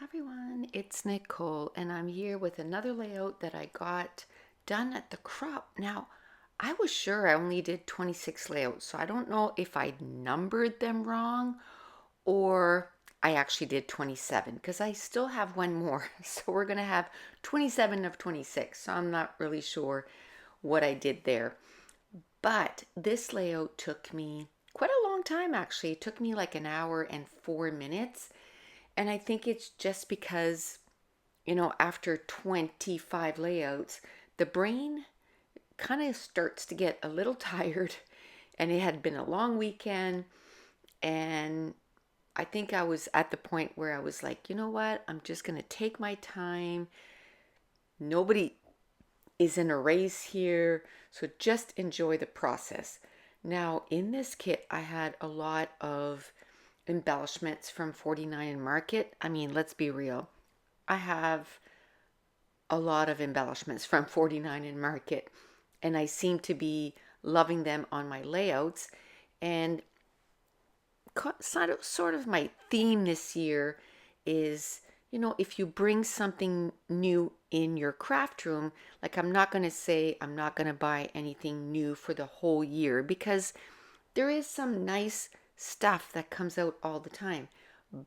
Hi everyone, it's Nicole and I'm here with another layout that I got done at the crop. Now, I was sure I only did 26 layouts, so I don't know if I numbered them wrong or I actually did 27 because I still have one more. So we're going to have 27 of 26. So I'm not really sure what I did there. But this layout took me quite a long time actually. It took me like an hour and 4 minutes. And I think it's just because, after 25 layouts, the brain kind of starts to get a little tired. And it had been a long weekend. And I think I was at the point where I was like, you know what? I'm just going to take my time. Nobody is in a race here. So just enjoy the process. Now, in this kit, I had a lot of embellishments from 49 and Market. I mean, let's be real. I have a lot of embellishments from 49 and Market, and I seem to be loving them on my layouts. And sort of my theme this year is, if you bring something new in your craft room, like I'm not going to say I'm not going to buy anything new for the whole year because there is some nice stuff that comes out all the time.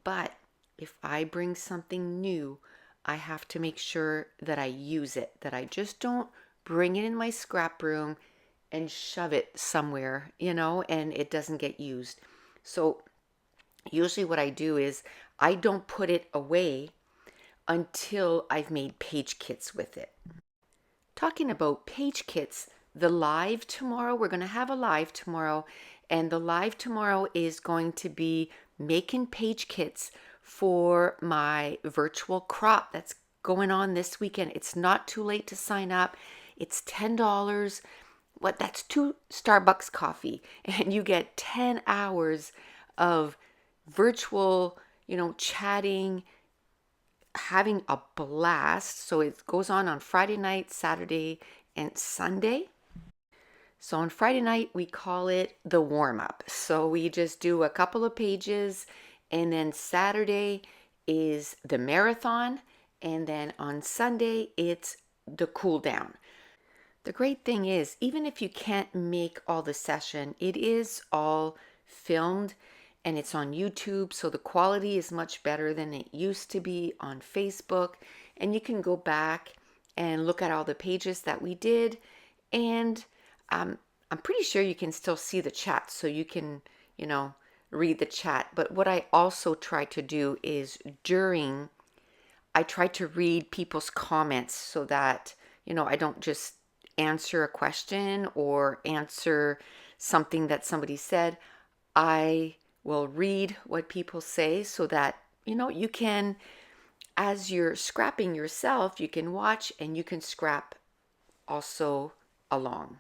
But if I bring something new, I have to make sure that I use it, that I just don't bring it in my scrap room and shove it somewhere, and it doesn't get used. So usually what I do is I don't put it away until I've made page kits with it. Talking about page kits, the live tomorrow, we're going to have a live tomorrow, and the live tomorrow is going to be making page kits for my virtual crop that's going on this weekend. It's not too late to sign up. It's $10. That's 2 Starbucks coffee, and you get 10 hours of virtual, chatting, having a blast. So it goes on Friday night, Saturday, and Sunday. So on Friday night, we call it the warm up. So we just do a couple of pages, and then Saturday is the marathon, and then on Sunday, it's the cool down. The great thing is, even if you can't make all the session, it is all filmed and it's on YouTube, so the quality is much better than it used to be on Facebook. And you can go back and look at all the pages that we did. And I'm pretty sure you can still see the chat, so you can, read the chat. But what I also try to do is I try to read people's comments so that, I don't just answer a question or answer something that somebody said. I will read what people say so that, you can, as you're scrapping yourself, you can watch and you can scrap also along.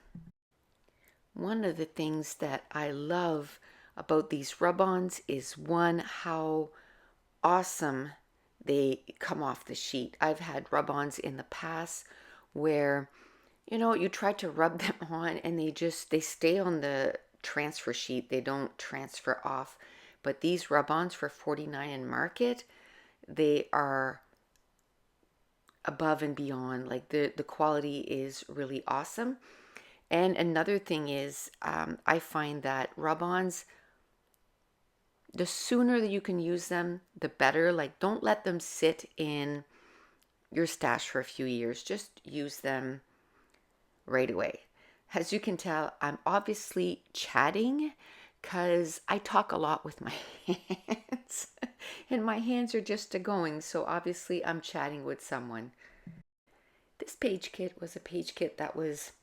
One of the things that I love about these rub-ons is one, how awesome they come off the sheet. I've had rub-ons in the past where, you try to rub them on and they stay on the transfer sheet. They don't transfer off. But these rub-ons for 49 and Market, they are above and beyond. Like the quality is really awesome. And another thing is, I find that rub-ons, the sooner that you can use them, the better. Like, don't let them sit in your stash for a few years. Just use them right away. As you can tell, I'm obviously chatting because I talk a lot with my hands and my hands are just going. So obviously I'm chatting with someone. This page kit was a page kit that was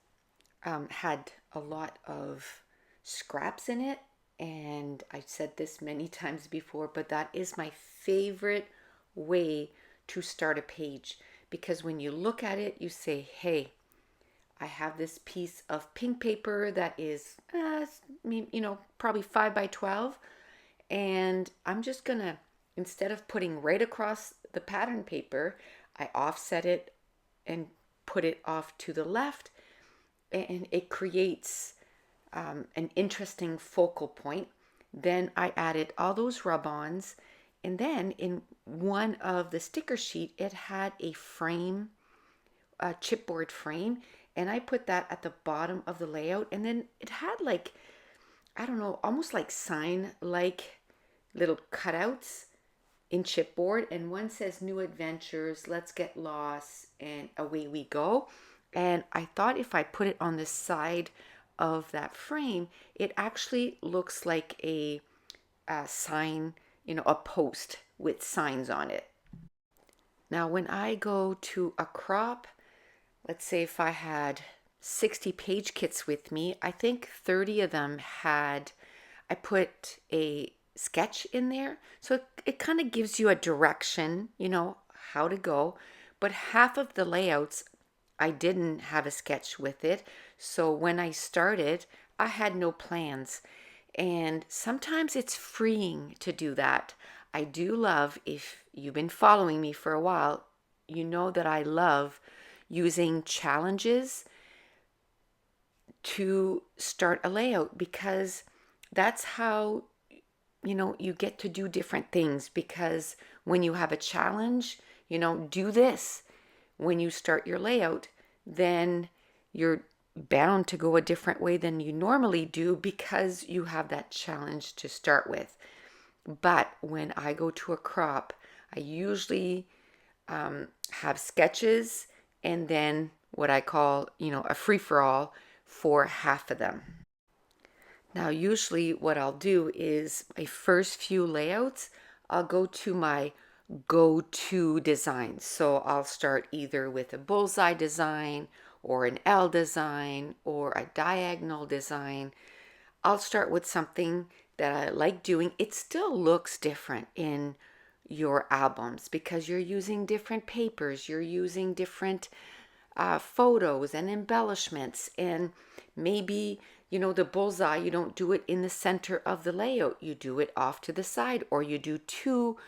had a lot of scraps in it. And I've said this many times before, but that is my favorite way to start a page, because when you look at it, you say, hey, I have this piece of pink paper that is, probably 5 by 12. And I'm just gonna, instead of putting right across the pattern paper, I offset it and put it off to the left. And it creates an interesting focal point. Then I added all those rub-ons And then in one of the sticker sheet, it had a frame, a chipboard frame, and I put that at the bottom of the layout. And then it had like, I don't know, almost like sign like little cutouts in chipboard, and one says new adventures, let's get lost, and away we go. And I thought if I put it on the side of that frame, it actually looks like a sign, a post with signs on it. Now when I go to a crop, let's say if I had 60 page kits with me, I think 30 of them had, I put a sketch in there. So it kind of gives you a direction, how to go. But half of the layouts, I didn't have a sketch with it. So when I started, I had no plans. And sometimes it's freeing to do that. I do love, if you've been following me for a while, you know that I love using challenges to start a layout, because that's how you get to do different things. Because when you have a challenge, do this when you start your layout, then you're bound to go a different way than you normally do because you have that challenge to start with. But when I go to a crop, I usually have sketches and then what I call, a free-for-all for half of them. Now, usually what I'll do is my first few layouts, I'll go to my go-to designs. So I'll start either with a bullseye design or an L design or a diagonal design. I'll start with something that I like doing. It still looks different in your albums because you're using different papers, you're using different photos and embellishments, and maybe the bullseye, you don't do it in the center of the layout, you do it off to the side, or you do two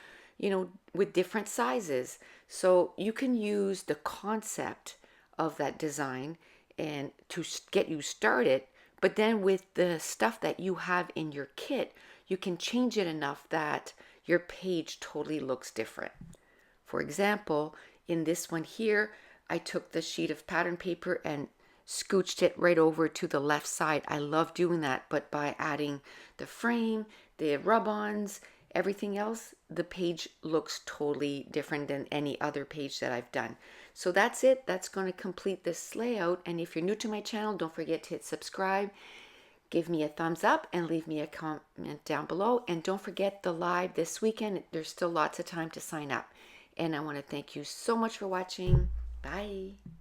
with different sizes. So you can use the concept of that design and to get you started, but then with the stuff that you have in your kit, you can change it enough that your page totally looks different. For example, in this one here, I took the sheet of pattern paper and scooched it right over to the left side. I love doing that, but by adding the frame, the rub-ons, everything else, the page looks totally different than any other page that I've done. So that's it. That's going to complete this layout. And if you're new to my channel, don't forget to hit subscribe. Give me a thumbs up and leave me a comment down below. And don't forget the live this weekend. There's still lots of time to sign up. And I want to thank you so much for watching. Bye.